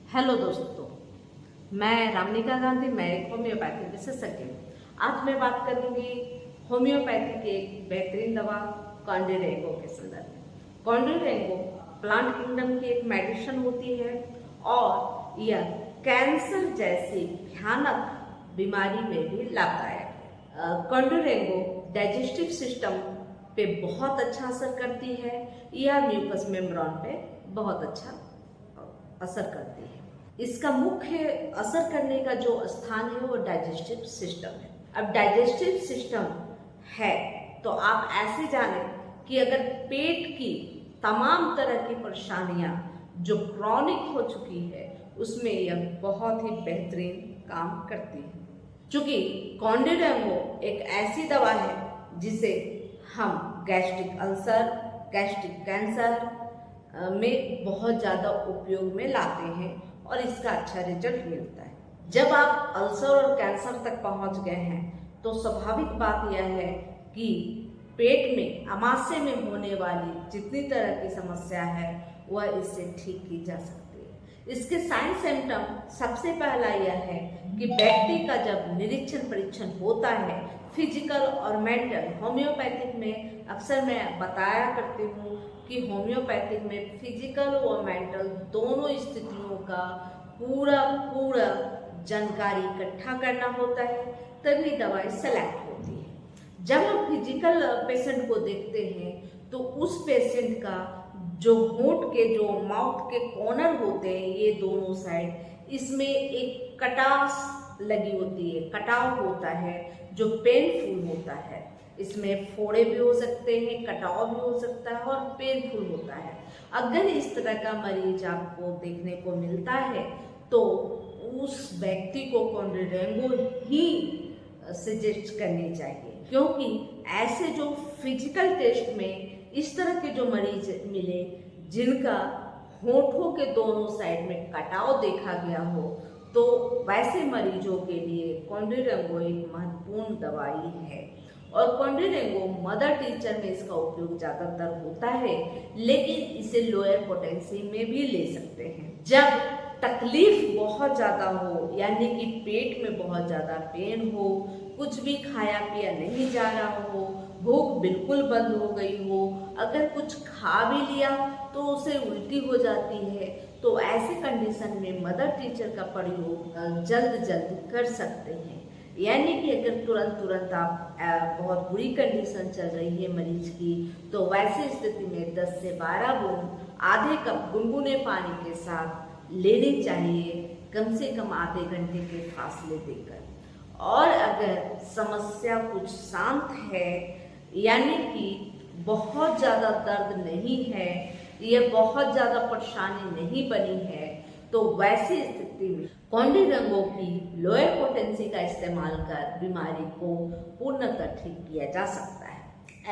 Hello दोस्तों, मैं रामनिका गांधी, मैं एक होम्योपैथी विशेषज्ञ हूँ। आज मैं बात करूंगी होम्योपैथी की एक बेहतरीन दवा कॉन्डिडेंगो के संदर्भ में। कॉन्डिडेंगो प्लांट किंगडम की एक मेडिसिन होती है और यह कैंसर जैसी भयानक बीमारी में भी लाभदायक है। कॉन्डिडेंगो डाइजेस्टिव सिस्टम पे बहुत अच्छा असर करती है। यह म्यूकस मेम्ब्रेन पे बहुत अच्छा असर करती है। इसका मुख्य असर करने का जो स्थान है वो डाइजेस्टिव सिस्टम है। अब डाइजेस्टिव सिस्टम है तो आप ऐसे जाने कि अगर पेट की तमाम तरह की परेशानियां जो क्रॉनिक हो चुकी है उसमें यह बहुत ही बेहतरीन काम करती है। चूंकि कॉन्डिडेंगो एक ऐसी दवा है जिसे हम गैस्ट्रिक अल्सर, गैस्ट्रिक कैंसर में बहुत ज़्यादा उपयोग में लाते हैं और इसका अच्छा रिजल्ट मिलता है। जब आप अल्सर और कैंसर तक पहुंच गए हैं तो स्वाभाविक बात यह है कि पेट में आमाशय में होने वाली जितनी तरह की समस्या है वह इससे ठीक की जा सकती है। इसके साइन सिम्टम सबसे पहला यह है कि व्यक्ति का जब निरीक्षण परीक्षण होता है फिजिकल और मेंटल, होम्योपैथिक में अक्सर मैं बताया करती हूँ कि होम्योपैथिक में फिजिकल और मेंटल दोनों स्थितियों का पूरा जानकारी इकट्ठा करना होता है, तभी दवाई सेलेक्ट होती है। जब हम फिजिकल पेशेंट को देखते हैं तो उस पेशेंट का जो होंठ के जो माउथ के कॉर्नर होते हैं ये दोनों साइड, इसमें एक कटास लगी होती है, कटाव होता है जो पेनफुल होता है। इसमें फोड़े भी हो सकते हैं, कटाव भी हो सकता है और पेनफुल होता है। अगर इस तरह का मरीज आपको देखने को मिलता है तो उस व्यक्ति को कॉन्डिडेंगो ही सजेस्ट करनी चाहिए, क्योंकि ऐसे जो फिजिकल टेस्ट में इस तरह के जो मरीज मिले जिनका होठों के दोनों साइड में कटाव देखा गया हो तो वैसे मरीजों के लिए कॉन्डिडेंगो एक महत्वपूर्ण दवाई है। और कॉन्डिडेंगो मदर टीचर में इसका उपयोग ज़्यादातर होता है, लेकिन इसे लोअर पोटेंसी में भी ले सकते हैं। जब तकलीफ बहुत ज़्यादा हो, यानी कि पेट में बहुत ज़्यादा पेन हो, कुछ भी खाया पिया नहीं जा रहा हो, भूख बिल्कुल बंद हो गई हो, अगर कुछ खा भी लिया तो उसे उल्टी हो जाती है, तो ऐसे कंडीशन में मदर टीचर का प्रयोग जल्द कर सकते हैं। यानी कि अगर तुरंत आप बहुत बुरी कंडीशन चल रही है मरीज की तो वैसी स्थिति में 10 से 12 बूंद आधे कप गुनगुने पानी के साथ लेनी चाहिए, कम से कम आधे घंटे के फासले देकर। और अगर समस्या कुछ शांत है, यानी कि बहुत ज़्यादा दर्द नहीं है या बहुत ज़्यादा परेशानी नहीं बनी है, तो वैसी स्थिति में कॉन्डिडेंगो की लोअर पोटेंसी का इस्तेमाल कर बीमारी को पूर्णतः ठीक किया जा सकता है।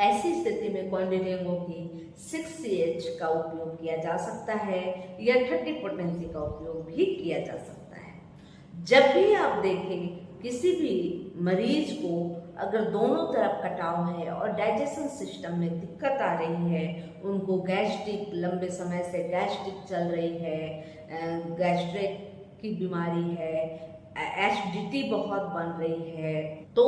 ऐसी स्थिति में कॉन्डिडेंगो की 6CH का उपयोग किया जा सकता है या 30 पोटेंसी का उपयोग भी किया जा सकता है। जब भी आप देखें किसी भी मरीज को अगर दोनों तरफ कटाव है और डाइजेशन सिस्टम में दिक्कत आ रही है, उनको गैस्ट्रिक लंबे समय से गैस्ट्रिक चल रही है, गैस्ट्रिक की बीमारी है, एसिडिटी बहुत बन रही है, तो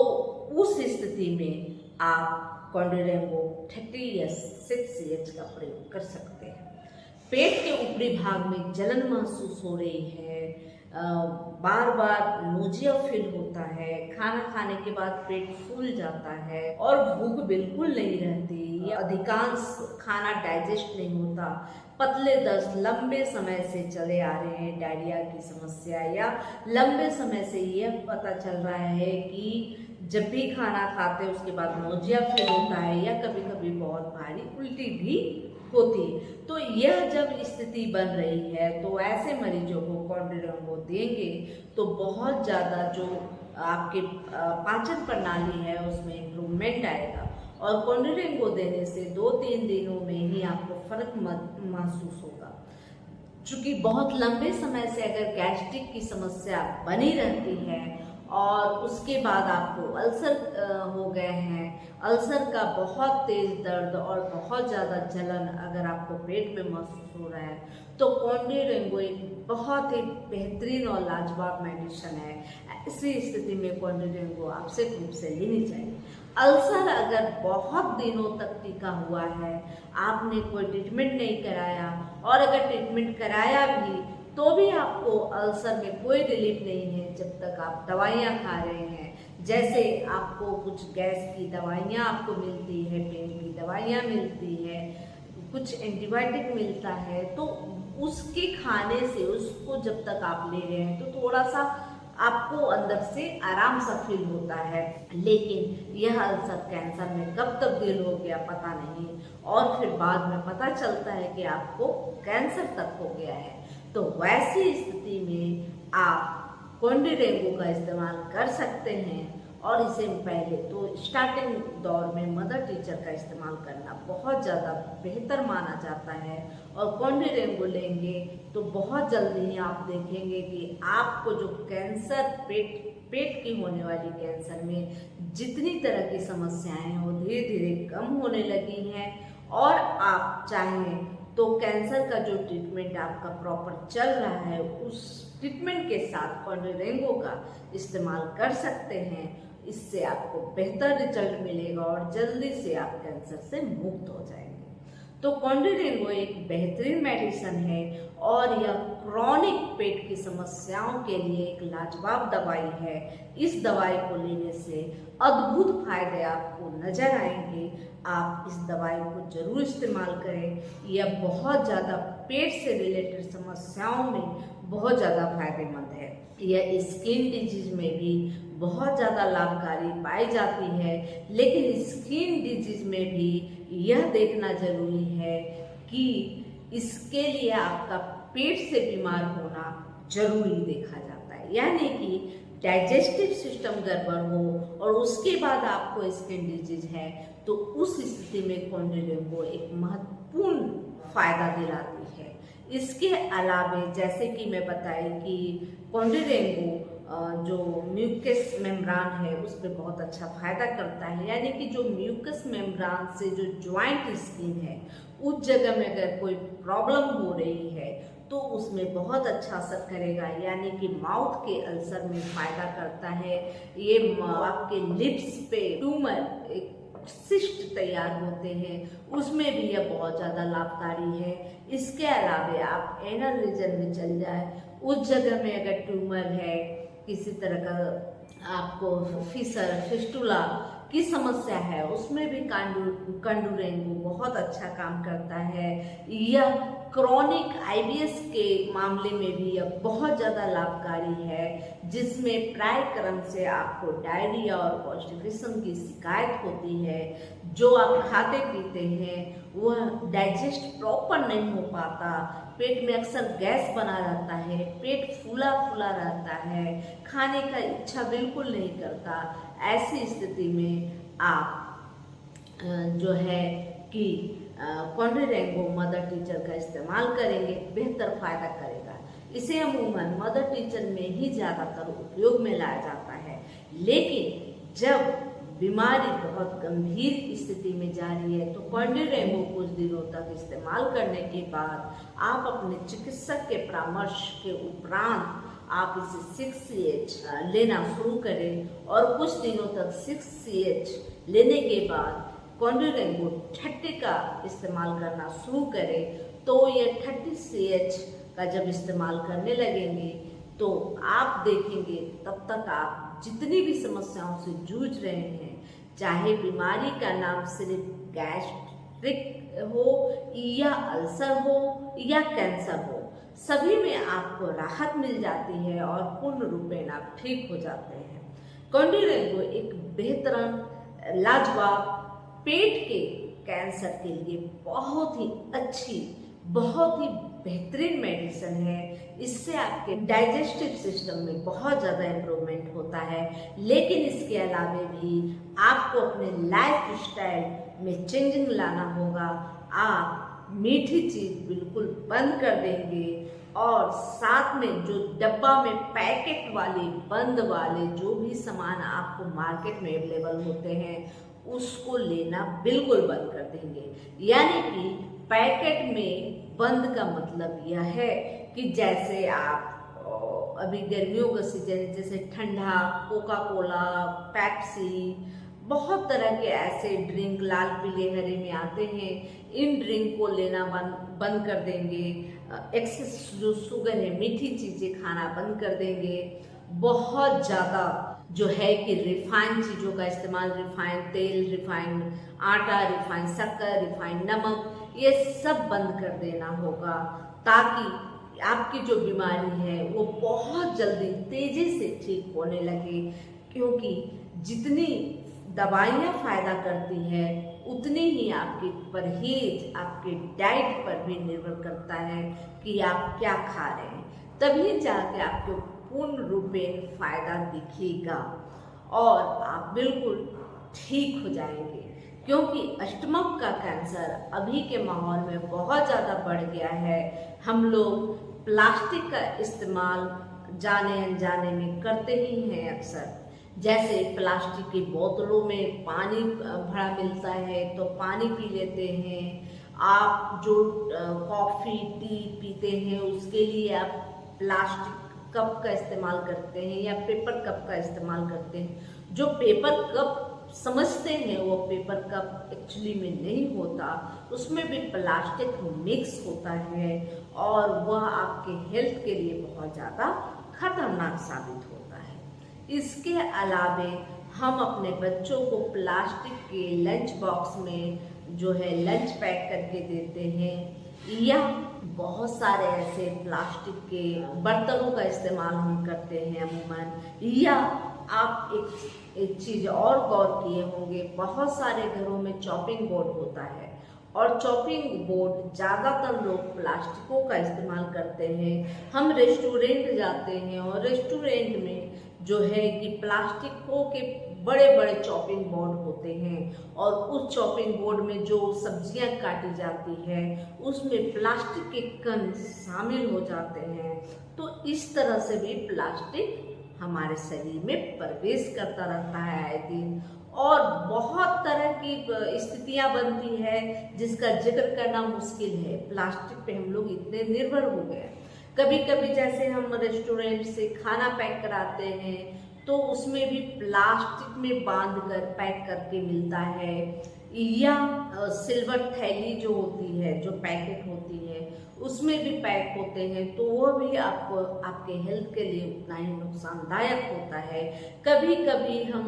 उस स्थिति में आप कॉन्डिडेंगो 30 या 6CH का प्रयोग कर सकते हैं। पेट के ऊपरी भाग में जलन महसूस हो रही है, बार बार नोजिया फील होता है, खाना खाने के बाद पेट फूल जाता है और भूख बिल्कुल नहीं रहती या अधिकांश खाना डाइजेस्ट नहीं होता, पतले दस्त लंबे समय से चले आ रहे हैं, डायरिया की समस्या, या लंबे समय से यह पता चल रहा है कि जब भी खाना खाते हैं उसके बाद नोजिया फील होता है या कभी कभी बहुत भारी उल्टी भी होती है, तो यह जब स्थिति बन रही है तो ऐसे मरीजों को कॉन्डिडेंगो देंगे तो बहुत ज़्यादा जो आपके पाचन प्रणाली है उसमें इम्प्रूवमेंट आएगा। और कॉन्डिडेंगो देने से 2-3 दिनों में ही आपको फर्क महसूस होगा। चूँकि बहुत लंबे समय से अगर गैस्ट्रिक की समस्या बनी रहती है और उसके बाद आपको अल्सर हो गए हैं, अल्सर का बहुत तेज दर्द और बहुत ज़्यादा जलन अगर आपको पेट में महसूस हो रहा है तो कॉन्डिडेंगो एक बहुत ही बेहतरीन और लाजवाब मेडिसिन है। ऐसी स्थिति में कॉन्डिडेंगो आवश्यक रूप से लेनी चाहिए। अल्सर अगर बहुत दिनों तक टिका हुआ है, आपने कोई ट्रीटमेंट नहीं कराया, और अगर ट्रीटमेंट कराया भी तो भी आपको अल्सर में कोई रिलीफ नहीं है जब तक आप दवाइयाँ खा रहे हैं। जैसे आपको कुछ गैस की दवाइयाँ आपको मिलती है, पेन की दवाइयाँ मिलती है, कुछ एंटीबायोटिक मिलता है, तो उसके खाने से उसको जब तक आप ले रहे हैं तो थोड़ा सा आपको अंदर से आराम सा फील होता है। लेकिन यह अल्सर कैंसर में कब तब्दील हो गया पता नहीं, और फिर बाद में पता चलता है कि आपको कैंसर तक हो गया है। तो वैसी स्थिति में आप कॉन्डिडेंगो का इस्तेमाल कर सकते हैं, और इसे पहले तो स्टार्टिंग दौर में मदर टीचर का इस्तेमाल करना बहुत ज़्यादा बेहतर माना जाता है। और कॉन्डिडेंगो लेंगे तो बहुत जल्दी ही आप देखेंगे कि आपको जो कैंसर पेट की होने वाली कैंसर में जितनी तरह की समस्याएं हैं वो धीरे धीरे कम होने लगी हैं। और आप चाहें तो कैंसर का जो ट्रीटमेंट आपका प्रॉपर चल रहा है उस ट्रीटमेंट के साथ कॉन्डिडेंगो का इस्तेमाल कर सकते हैं। इससे आपको बेहतर रिजल्ट मिलेगा और जल्दी से आप कैंसर से मुक्त हो जाएंगे। तो कॉन्डिडेंगो एक बेहतरीन मेडिसिन है, और यह क्रॉनिक पेट की समस्याओं के लिए एक लाजवाब दवाई है। इस दवाई को लेने से अद्भुत फायदे आपको नजर आएंगे। आप इस दवाई को जरूर इस्तेमाल करें। यह बहुत ज़्यादा पेट से रिलेटेड समस्याओं में बहुत ज़्यादा फायदेमंद है। यह स्किन डिजीज में भी बहुत ज़्यादा लाभकारी पाई जाती है। लेकिन स्किन डिजीज में भी यह देखना जरूरी है कि इसके लिए आपका पेट से बीमार होना जरूरी देखा जाता है, यानी कि डाइजेस्टिव सिस्टम गड़बड़ हो और उसके बाद आपको स्किन डिजीज है, तो उस स्थिति में कॉन्डिडेंगो एक महत्वपूर्ण फायदा दिलाती है। इसके अलावे जैसे कि मैं बताई कि कॉन्डिडेंगो जो म्यूकस मेम्ब्रान है उस पर बहुत अच्छा फायदा करता है, यानी कि जो म्यूकस मेम्ब्रान से जो ज्वाइंट स्किन है उस जगह में अगर कोई प्रॉब्लम हो रही है तो उसमें बहुत अच्छा असर करेगा। यानी कि माउथ के अल्सर में फायदा करता है। ये आपके लिप्स पे ट्यूमर एक सिस्ट तैयार होते हैं उसमें भी यह बहुत ज़्यादा लाभकारी है। इसके अलावे आप एनल रीजन में चल जाए, उस जगह में अगर ट्यूमर है, किसी तरह का आपको फिस्टुला की समस्या है, उसमें भी कॉन्डिडेंगो बहुत अच्छा काम करता है। यह क्रॉनिक आईबीएस के मामले में भी यह बहुत ज़्यादा लाभकारी है, जिसमें प्राय क्रम से आपको डायरिया और कॉन्स्टिपेशन की शिकायत होती है। जो आप खाते पीते हैं वह डाइजेस्ट प्रॉपर नहीं हो पाता, पेट में अक्सर गैस बना रहता है, पेट फूला फूला रहता है, खाने का इच्छा बिल्कुल नहीं करता। ऐसी स्थिति में आप जो है कि कॉन्डिडेंगो मदर टीचर का इस्तेमाल करेंगे, बेहतर फायदा करेगा। इसे अमूमन मदर टीचर में ही ज़्यादातर उपयोग में लाया जाता है। लेकिन जब बीमारी बहुत गंभीर स्थिति में जा रही है तो कॉन्डिडेंगो कुछ दिनों तक इस्तेमाल करने के बाद आप अपने चिकित्सक के परामर्श के उपरांत आप इसे 6CH लेना शुरू करें, और कुछ दिनों तक 6CH लेने के बाद कॉन्डिडेंगो 30 का इस्तेमाल करना शुरू करें। तो ये 30CH का जब इस्तेमाल करने लगेंगे तो आप देखेंगे तब तक आप जितनी भी समस्याओं से जूझ रहे हैं, चाहे बीमारी का नाम सिर्फ गैस्ट्रिक हो या अल्सर हो या कैंसर हो, सभी में आपको राहत मिल जाती है और पूर्ण रूपेण आप ठीक हो जाते हैं। कॉन्डिडेंगो एक बेहतरीन लाजवाब पेट के कैंसर के लिए बहुत ही अच्छी, बहुत ही बेहतरीन मेडिसिन है। इससे आपके डाइजेस्टिव सिस्टम में बहुत ज़्यादा इम्प्रूवमेंट होता है। लेकिन इसके अलावे भी आपको अपने लाइफ स्टाइल में चेंजिंग लाना होगा। आप मीठी चीज़ बिल्कुल बंद कर देंगे, और साथ में जो डब्बा में पैकेट वाले बंद वाले जो भी सामान आपको मार्केट में अवेलेबल होते हैं उसको लेना बिल्कुल बंद कर देंगे। यानी कि पैकेट में बंद का मतलब यह है कि जैसे आप अभी गर्मियों का सीजन है, जैसे ठंडा कोका कोला, पेप्सी, बहुत तरह के ऐसे ड्रिंक लाल पीले हरे में आते हैं, इन ड्रिंक को लेना बंद कर देंगे। एक्सेस जो शुगर है, मीठी चीज़ें खाना बंद कर देंगे। बहुत ज़्यादा जो है कि रिफाइंड चीज़ों का इस्तेमाल, रिफाइंड तेल, रिफाइंड आटा, रिफाइंड शक्कर, रिफाइंड नमक, ये सब बंद कर देना होगा, ताकि आपकी जो बीमारी है वो बहुत जल्दी तेजी से ठीक होने लगे। क्योंकि जितनी दवाइयाँ फायदा करती है, उतनी ही आपकी परहेज, आपके डाइट पर भी निर्भर करता है कि आप क्या खा रहे हैं, तभी जाके आपको पूर्ण रूपेण फायदा दिखेगा और आप बिल्कुल ठीक हो जाएंगे। क्योंकि स्टमक का कैंसर अभी के माहौल में बहुत ज़्यादा बढ़ गया है। हम लोग प्लास्टिक का इस्तेमाल जाने अनजाने में करते ही हैं अक्सर। जैसे प्लास्टिक की बोतलों में पानी भरा मिलता है तो पानी पी लेते हैं। आप जो कॉफ़ी टी पीते हैं उसके लिए आप प्लास्टिक कप का इस्तेमाल करते हैं या पेपर कप का इस्तेमाल करते हैं। जो पेपर कप समझते हैं वो पेपर कप एक्चुअली में नहीं होता, उसमें भी प्लास्टिक मिक्स होता है और वह आपके हेल्थ के लिए बहुत ज़्यादा खतरनाक साबित होता है। इसके अलावे हम अपने बच्चों को प्लास्टिक के लंच बॉक्स में जो है लंच पैक करके देते हैं, या बहुत सारे ऐसे प्लास्टिक के बर्तनों का इस्तेमाल हम करते हैं अमूमन। या आप एक चीज़ और गौर किए होंगे, बहुत सारे घरों में चॉपिंग बोर्ड होता है और चॉपिंग बोर्ड ज़्यादातर लोग प्लास्टिकों का इस्तेमाल करते हैं। हम रेस्टोरेंट जाते हैं और रेस्टोरेंट में जो है कि प्लास्टिकों के बड़े बड़े चॉपिंग बोर्ड होते हैं और उस चॉपिंग बोर्ड में जो सब्जियां काटी जाती है उसमें प्लास्टिक के कण शामिल हो जाते हैं। तो इस तरह से भी प्लास्टिक हमारे शरीर में प्रवेश करता रहता है आए दिन, और बहुत तरह की स्थितियां बनती है जिसका जिक्र करना मुश्किल है। प्लास्टिक पे हम लोग इतने निर्भर हो गए। कभी कभी जैसे हम रेस्टोरेंट से खाना पैक कराते हैं तो उसमें भी प्लास्टिक में बांध कर पैक करके मिलता है, या सिल्वर थैली जो होती है, जो पैकेट होती है उसमें भी पैक होते हैं, तो वो भी आपको आपके हेल्थ के लिए उतना ही नुकसानदायक होता है। कभी कभी हम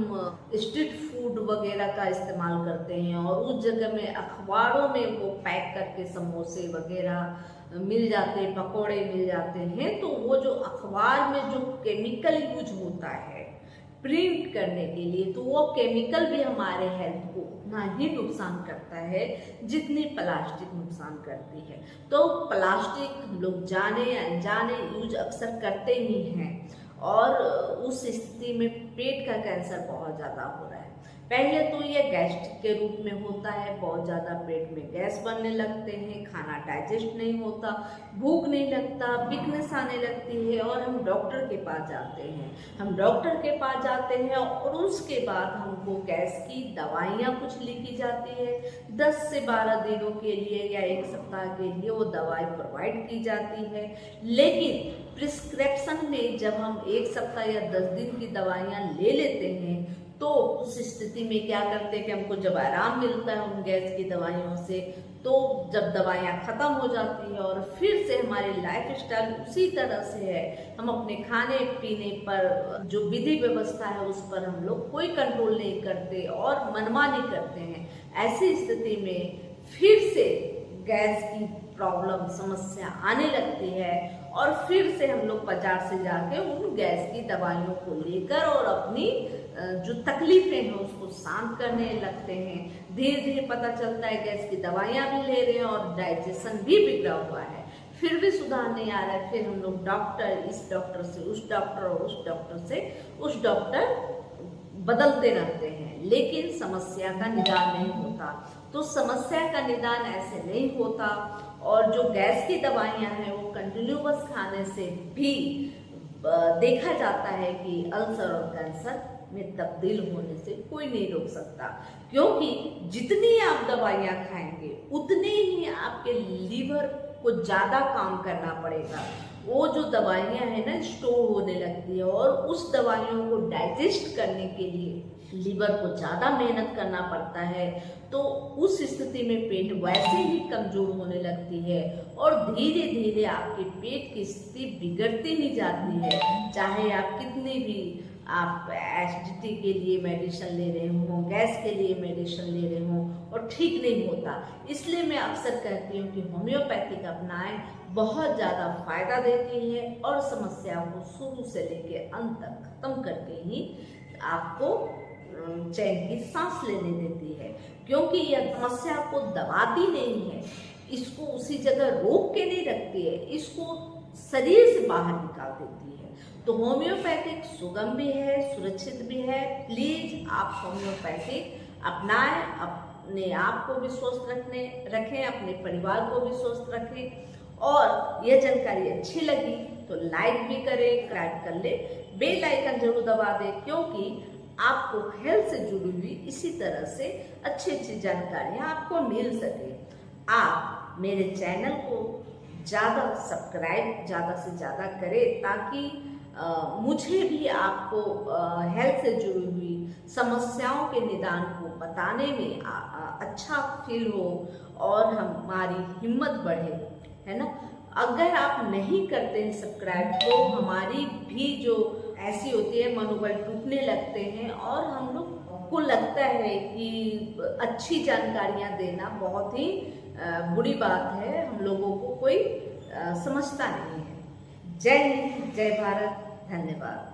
स्ट्रीट फूड वगैरह का इस्तेमाल करते हैं और उस जगह में अखबारों में वो पैक करके समोसे वगैरह मिल जाते हैं, पकोड़े मिल जाते हैं, तो वो जो अखबार में जो केमिकल यूज होता है प्रिंट करने के लिए, तो वो केमिकल भी हमारे हेल्थ को उतना ही नुकसान करता है जितनी प्लास्टिक नुकसान करती है। तो प्लास्टिक हम लोग जाने अनजाने यूज अक्सर करते ही हैं और उस स्थिति में पेट का कैंसर बहुत ज़्यादा हो रहा है। पहले तो ये गैस्ट्रिक के रूप में होता है, बहुत ज़्यादा पेट में गैस बनने लगते हैं, खाना डाइजेस्ट नहीं होता, भूख नहीं लगता, वीकनेस आने लगती है और हम डॉक्टर के पास जाते हैं। हम डॉक्टर के पास जाते हैं और उसके बाद हमको गैस की दवाइयाँ कुछ लिखी जाती है, 10 से 12 दिनों के लिए या 1 सप्ताह के लिए वो दवाई प्रोवाइड की जाती है। लेकिन प्रिस्क्रिप्शन में जब हम 1 सप्ताह या 10 दिन की दवाइयाँ ले लेते हैं तो उस स्थिति में क्या करते हैं कि हमको जब आराम मिलता है उन गैस की दवाइयों से, तो जब दवाइयाँ ख़त्म हो जाती है और फिर से हमारी लाइफ स्टाइल उसी तरह से है, हम अपने खाने पीने पर जो विधि व्यवस्था है उस पर हम लोग कोई कंट्रोल नहीं करते और मनमानी करते हैं। ऐसी स्थिति में फिर से गैस की प्रॉब्लम समस्या आने लगती है और फिर से हम लोग बाजार से जाके उन गैस की दवाइयों को लेकर और अपनी जो तकलीफें हैं उसको शांत करने लगते हैं। धीरे धीरे पता चलता है गैस की दवाइयाँ भी ले रहे हैं और डाइजेशन भी बिगड़ा हुआ है, फिर भी सुधार नहीं आ रहा है। फिर हम लोग डॉक्टर, इस डॉक्टर से उस डॉक्टर और उस डॉक्टर से उस डॉक्टर बदलते रहते हैं, लेकिन समस्या का निदान नहीं होता। तो समस्या का निदान ऐसे नहीं होता और जो गैस की दवाइयाँ हैं वो कंटिन्यूअस खाने से भी देखा जाता है कि अल्सर और कैंसर में तब्दील होने से कोई नहीं रोक सकता, क्योंकि जितनी आप दवाइयाँ खाएंगे उतने ही आपके लीवर को ज़्यादा काम करना पड़ेगा। वो जो दवाइयाँ हैं ना स्टोर होने लगती है, और उस दवाइयों को डाइजेस्ट करने के लिए लीवर को ज़्यादा मेहनत करना पड़ता है। तो उस स्थिति में पेट वैसे ही कमज़ोर होने लगती है, और धीरे धीरे आपके पेट की स्थिति बिगड़ती ही जाती है। चाहे आप कितनी भी आप एसिडिटी के लिए मेडिसिन ले रहे हो, गैस के लिए मेडिसिन ले रहे हो, और ठीक नहीं होता। इसलिए मैं अक्सर कहती हूँ कि होम्योपैथिक अपनाएं, बहुत ज़्यादा फायदा देती है, और समस्याओं को शुरू से लेकर अंत तक खत्म करके ही आपको चैन की सांस लेने देती है। क्योंकि यह समस्या को दबाती नहीं है, इसको उसी जगह रोक के नहीं रखती है, इसको शरीर से बाहर निकाल देती है। तो होम्योपैथिक सुगम भी है, सुरक्षित भी है। प्लीज आप होम्योपैथिक अपनाएं, अपने आप को भी स्वस्थ रखें, अपने परिवार को भी स्वस्थ रखें। और यह जानकारी अच्छी लगी तो लाइक भी करें, सब्सक्राइब कर ले, बेल आइकन जरूर दबा दें, क्योंकि आपको हेल्थ से जुड़ी हुई इसी तरह से अच्छी जानकारियाँ आपको मिल सके। आप मेरे चैनल को सब्सक्राइब ज़्यादा से ज़्यादा करें, ताकि मुझे भी आपको हेल्थ से जुड़ी हुई समस्याओं के निदान को बताने में अच्छा फील हो, और हमारी हिम्मत बढ़े, है ना। अगर आप नहीं करते हैं सब्सक्राइब, तो हमारी भी जो ऐसी होती है मनोबल टूटने लगते हैं, और हम लोग को लगता है कि अच्छी जानकारियाँ देना बहुत ही बुरी बात है, हम लोगों को कोई समझता नहीं है। जय हिंद, जय भारत, धन्यवाद।